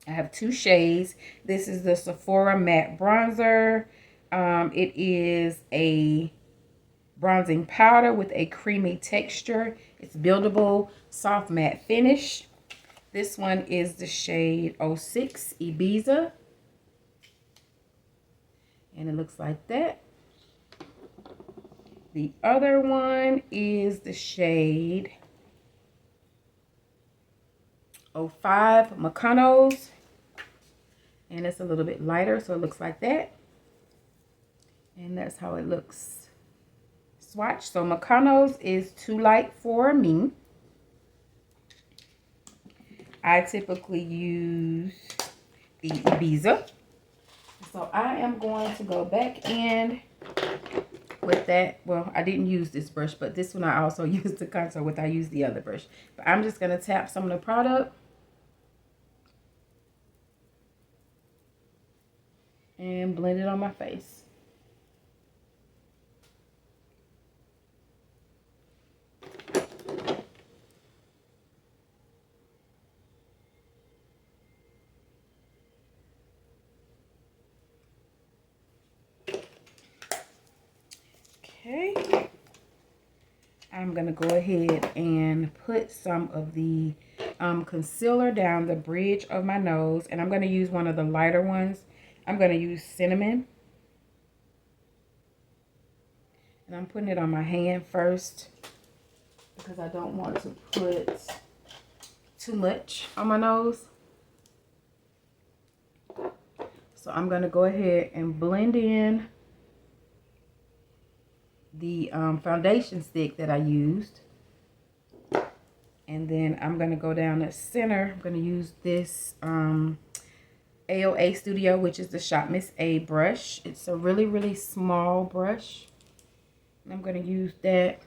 I have two shades. This is the Sephora Matte Bronzer. It is a bronzing powder with a creamy texture. It's buildable, soft matte finish. This one is the shade 06 Ibiza. And it looks like that. The other one is the shade 05 Mykonos. And it's a little bit lighter, so it looks like that. And that's how it looks swatch. So Mykonos is too light for me. I typically use the Ibiza. So I am going to go back in with that. Well, I didn't use this brush, but this one I also used to contour with. I used the other brush. But I'm just going to tap some of the product and blend it on my face. Okay, I'm going to go ahead and put some of the concealer down the bridge of my nose. And I'm going to use one of the lighter ones. I'm going to use Cinnamon. And I'm putting it on my hand first because I don't want to put too much on my nose. So I'm going to go ahead and blend in the foundation stick that I used. And then I'm going to go down the center. I'm going to use this AOA Studio, which is the Shop Miss A brush. It's a really, really small brush. And I'm going to use that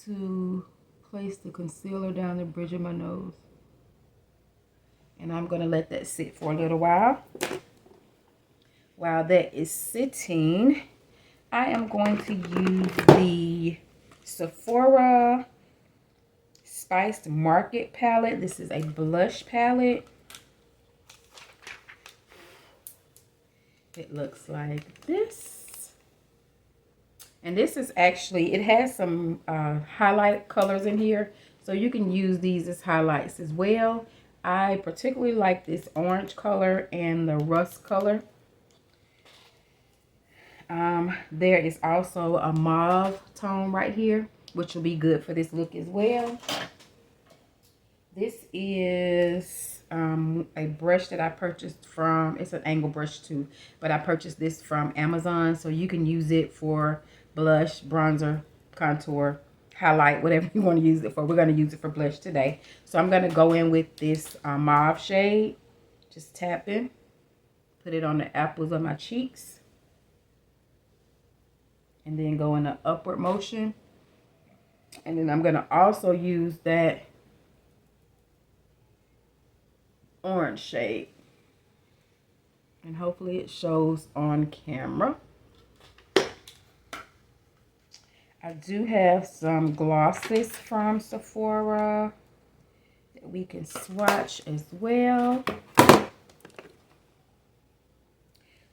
to place the concealer down the bridge of my nose. And I'm going to let that sit for a little while. while that is sitting, I am going to use the Sephora Spiced Market palette. This is a blush palette. It looks like this. And this is actually, it has some highlight colors in here. So you can use these as highlights as well. I particularly like this orange color and the rust color. There is also a mauve tone right here, which will be good for this look as well. This is a brush that I purchased from, it's an angle brush too, but I purchased this from Amazon. So you can use it for blush, bronzer, contour, highlight, whatever you want to use it for. We're going to use it for blush today. So I'm going to go in with this mauve shade. Just tap in, put it on the apples of my cheeks, and then go in an upward motion. And then I'm going to also use that orange shade, and hopefully it shows on camera. I do have some glosses from Sephora that we can swatch as well.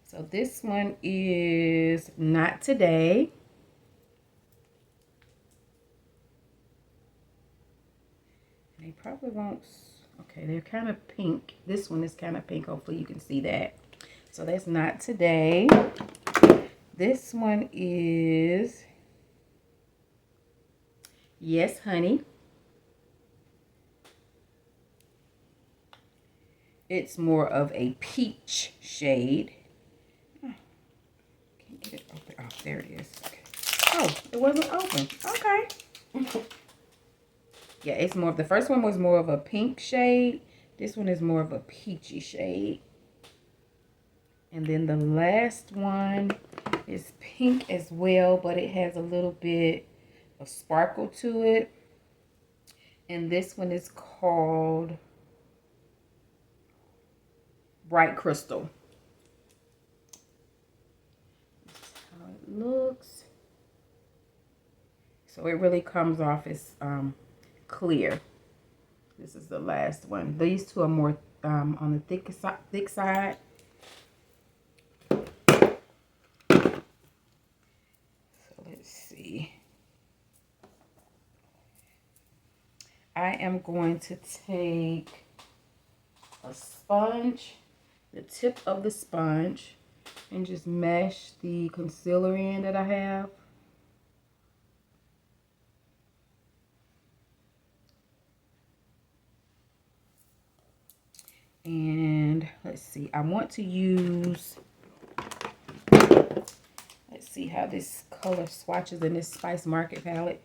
So this one is Not Today. They probably won't. Okay, they're kind of pink. This one is kind of pink. Hopefully you can see that. So that's Not Today. This one is Yes, Honey. It's more of a peach shade. Oh, can't get it open. Oh, there it is. Okay. Oh, it wasn't open. Okay. Yeah, it's more of, the first one was more of a pink shade. This one is more of a peachy shade. And then the last one is pink as well, but it has a little bit of sparkle to it. And this one is called Bright Crystal. That's how it looks. So it really comes off as clear. This is the last one. These two are more on the thick side. So let's see. I am going to take a sponge, the tip of the sponge, and just mash the concealer in that I have. And let's see, I want to use, let's see how this color swatches in this Spice Market palette.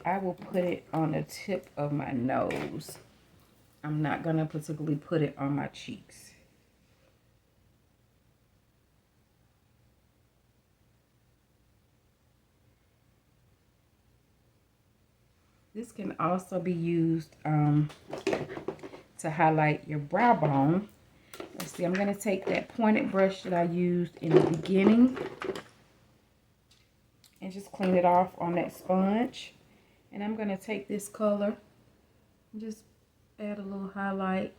I will put it on the tip of my nose. I'm not going to particularly put it on my cheeks. This can also be used to highlight your brow bone. Let's see, I'm going to take that pointed brush that I used in the beginning and just clean it off on that sponge. And I'm going to take this color and just add a little highlight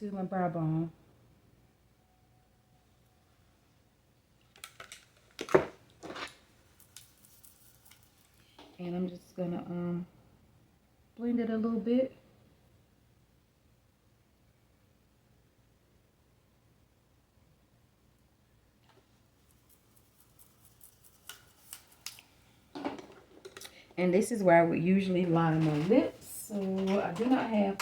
to my brow bone. And I'm just going to blend it a little bit. And this is where I would usually line my lips. So I do not have,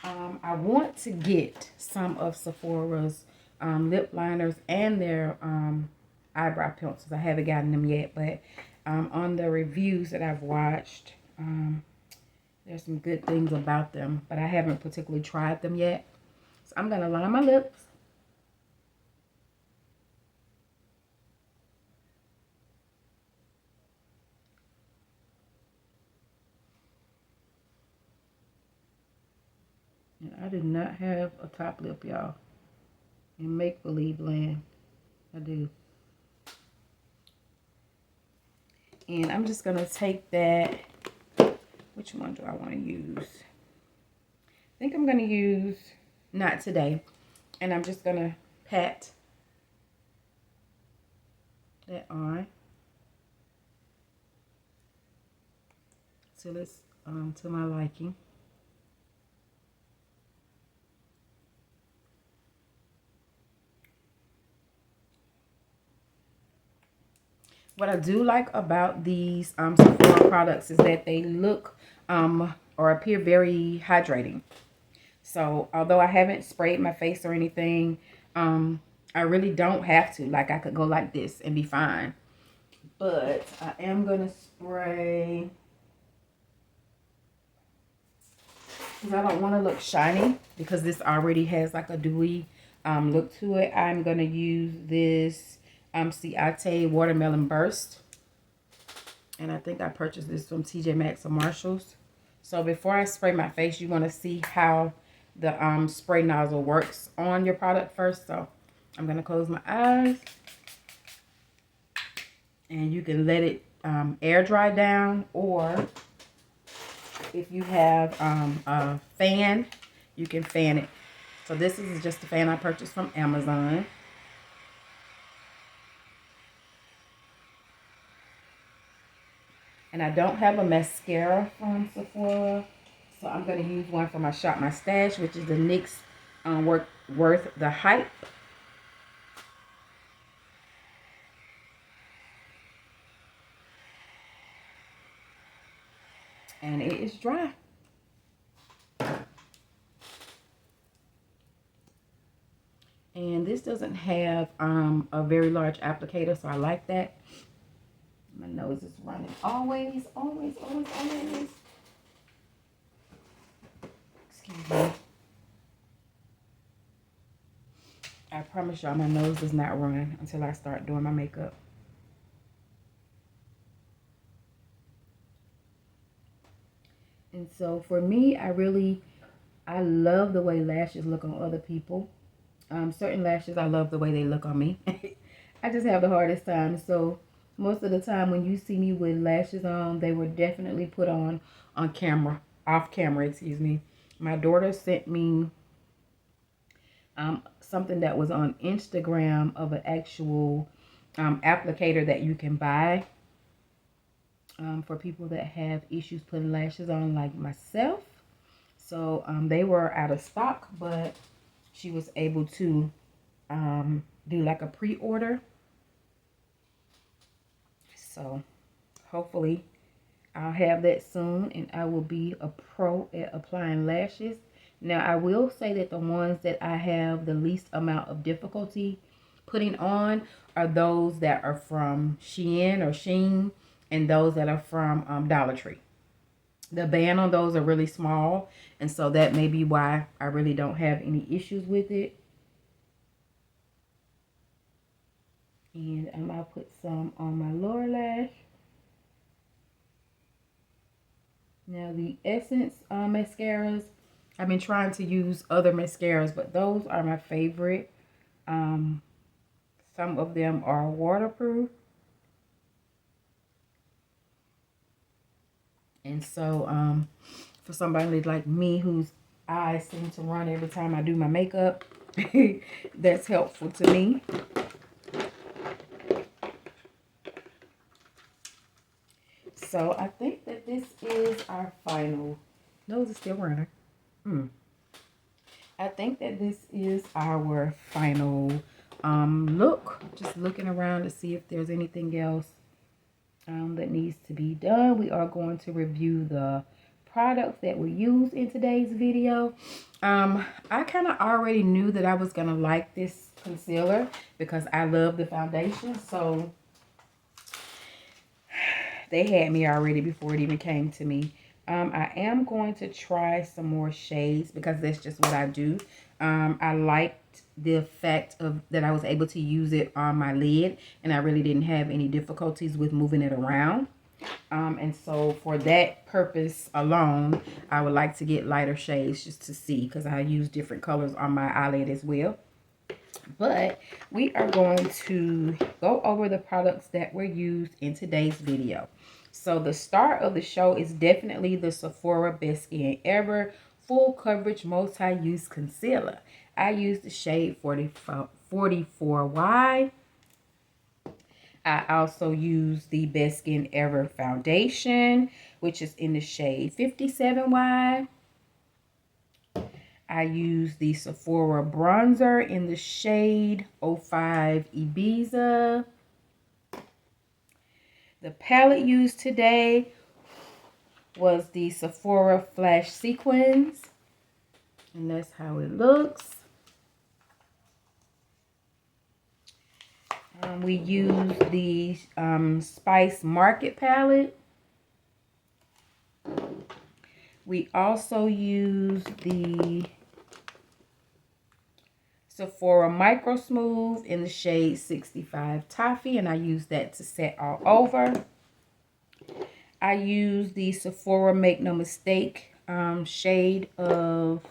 I want to get some of Sephora's lip liners and their eyebrow pencils. I haven't gotten them yet, but on the reviews that I've watched, there's some good things about them, but I haven't particularly tried them yet. So I'm going to line my lips. I do not have a top lip, y'all. In make-believe land, I do. And I'm just going to take that. Which one do I want to use? I think I'm going to use Not Today. And I'm just going to pat that on till it's to my liking. What I do like about these Sephora products is that they look or appear very hydrating. So although I haven't sprayed my face or anything, I really don't have to. Like, I could go like this and be fine. But I am going to spray, because I don't want to look shiny, because this already has like a dewy look to it. I'm going to use this Ciate Watermelon Burst. And I think I purchased this from TJ Maxx or Marshalls. So before I spray my face, you want to see how the spray nozzle works on your product first. So I'm going to close my eyes. And you can let it air dry down, or if you have a fan, you can fan it. So this is just a fan I purchased from Amazon. And I don't have a mascara from Sephora, so I'm going to use one from my Shop My Stash, which is the NYX Worth the Hype. And it is dry. And this doesn't have a very large applicator, so I like that. My nose is running. Always. Excuse me. I promise y'all my nose does not run until I start doing my makeup. And so for me, I love the way lashes look on other people. Certain lashes, I love the way they look on me. I just have the hardest time. So most of the time when you see me with lashes on, they were definitely put on camera, off camera, excuse me. My daughter sent me something that was on Instagram of an actual applicator that you can buy for people that have issues putting lashes on, like myself. So they were out of stock, but she was able to do like a pre-order. So hopefully I'll have that soon, and I will be a pro at applying lashes. Now, I will say that the ones that I have the least amount of difficulty putting on are those that are from Shein or Sheen, and those that are from Dollar Tree. The band on those are really small, and so that may be why I really don't have any issues with it. And I'm going to put some on my lower lash. Now, the Essence mascaras, I've been trying to use other mascaras, but those are my favorite. Some of them are waterproof. And so, for somebody like me whose eyes seem to run every time I do my makeup, that's helpful to me. So I think that this is our final. Nose is still running. I think that this is our final look. Just looking around to see if there's anything else that needs to be done. We are going to review the products that we used in today's video. I kind of already knew that I was going to like this concealer because I love the foundation. So they had me already before it even came to me. I am going to try some more shades because that's just what I do. I liked the fact of that I was able to use it on my lid, and I really didn't have any difficulties with moving it around. And so for that purpose alone, I would like to get lighter shades just to see, because I use different colors on my eyelid as well. But we are going to go over the products that were used in today's video. So the star of the show is definitely the Sephora Best Skin Ever Full Coverage Multi-Use Concealer. I used the shade 44Y. I also use the Best Skin Ever Foundation, which is in the shade 57Y. I use the Sephora Bronzer in the shade 05 Ibiza. The palette used today was the Sephora Flash Sequins. And that's how it looks. We use the Spice Market palette. We also use the Sephora Microsmooth in the shade 65 Toffee, and I use that to set all over. I use the Sephora Make No Mistake shade of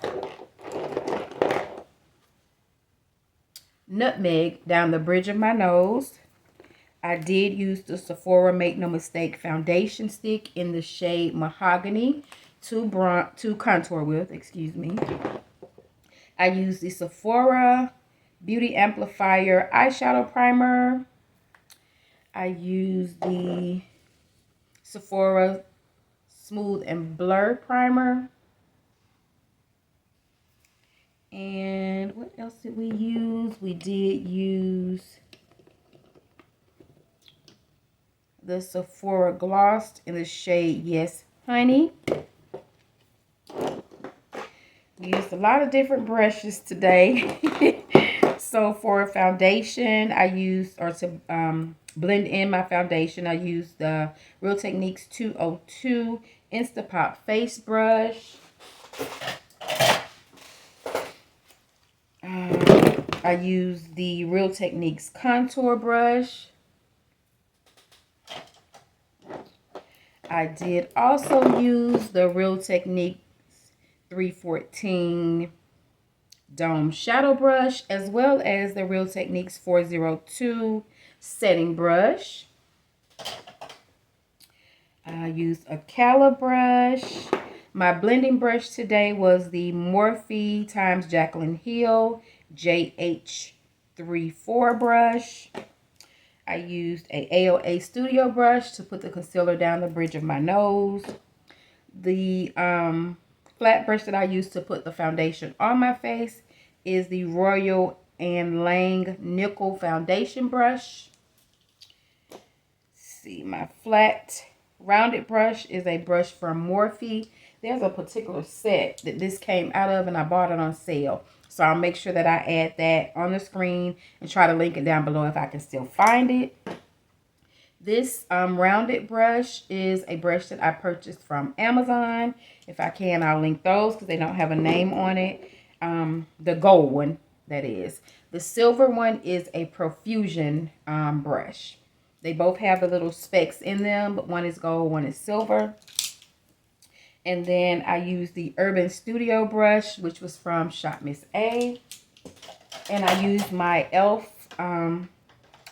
Nutmeg down the bridge of my nose. I did use the Sephora Make No Mistake foundation stick in the shade Mahogany to contour with, excuse me. I use the Sephora Beauty Amplifier eyeshadow primer. I use the Sephora Smooth and Blur primer. And what else did we use? We did use the Sephora Gloss in the shade Yes Honey. We used a lot of different brushes today. So for foundation, I used, or to blend in my foundation, I used the Real Techniques 202 Insta Pop Face Brush. I used the Real Techniques Contour Brush. I did also use the Real Techniques 314 Dome Shadow Brush, as well as the Real Techniques 402 Setting Brush. I used a Cala brush. My blending brush today was the Morphe x Jaclyn Hill JH34 brush. I used a AOA Studio brush to put the concealer down the bridge of my nose. The flat brush that I used to put the foundation on my face is the Royal and Lang Nickel Foundation brush. Let's see, my flat rounded brush is a brush from Morphe. There's a particular set that this came out of, and I bought it on sale. So I'll make sure that I add that on the screen and try to link it down below if I can still find it. This rounded brush is a brush that I purchased from Amazon. If I can, I'll link those because they don't have a name on it. The gold one, that is. The silver one is a Profusion brush. They both have the little specks in them, but one is gold, one is silver. And then I used the Urban Studio brush, which was from Shop Miss A. And I used my e.l.f.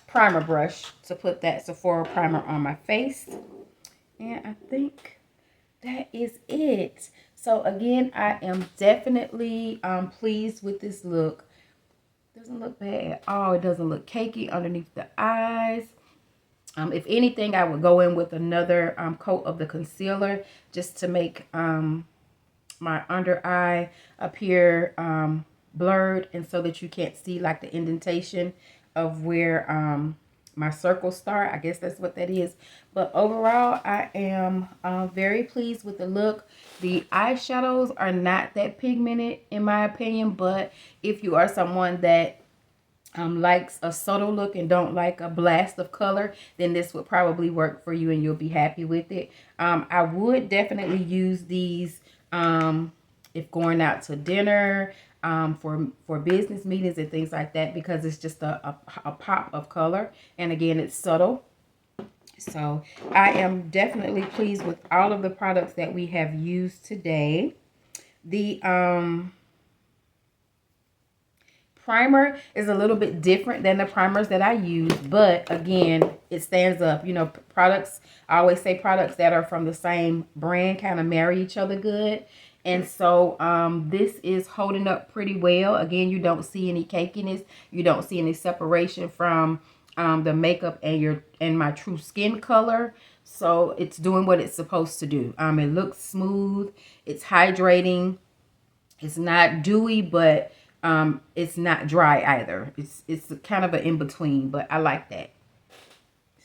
primer brush to put that Sephora primer on my face. And I think that is it. So again, I am definitely pleased with this look. Doesn't look bad at all. It doesn't look cakey underneath the eyes. If anything, I would go in with another coat of the concealer just to make my under eye appear blurred, and so that you can't see like the indentation of where my circles start. I guess that's what that is. But overall, I am very pleased with the look. The eyeshadows are not that pigmented in my opinion, but if you are someone that likes a subtle look and don't like a blast of color, then this would probably work for you and you'll be happy with it. I would definitely use these if going out to dinner, for business meetings and things like that, because it's just a pop of color, and again, it's subtle. So I am definitely pleased with all of the products that we have used today. The primer is a little bit different than the primers that I use, but again, it stands up. You know, products, I always say products that are from the same brand kind of marry each other good. And so this is holding up pretty well. Again, you don't see any cakiness. You don't see any separation from the makeup and my true skin color. So it's doing what it's supposed to do. It looks smooth. It's hydrating. It's not dewy, but it's not dry either. It's kind of an in-between, but I like that.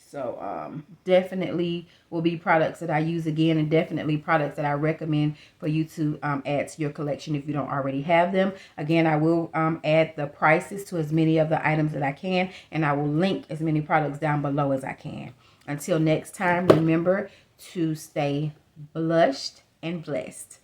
So definitely will be products that I use again, and definitely products that I recommend for you to add to your collection if you don't already have them. Again, I will add the prices to as many of the items that I can, and I will link as many products down below as I can. Until next time, remember to stay blushed and blessed.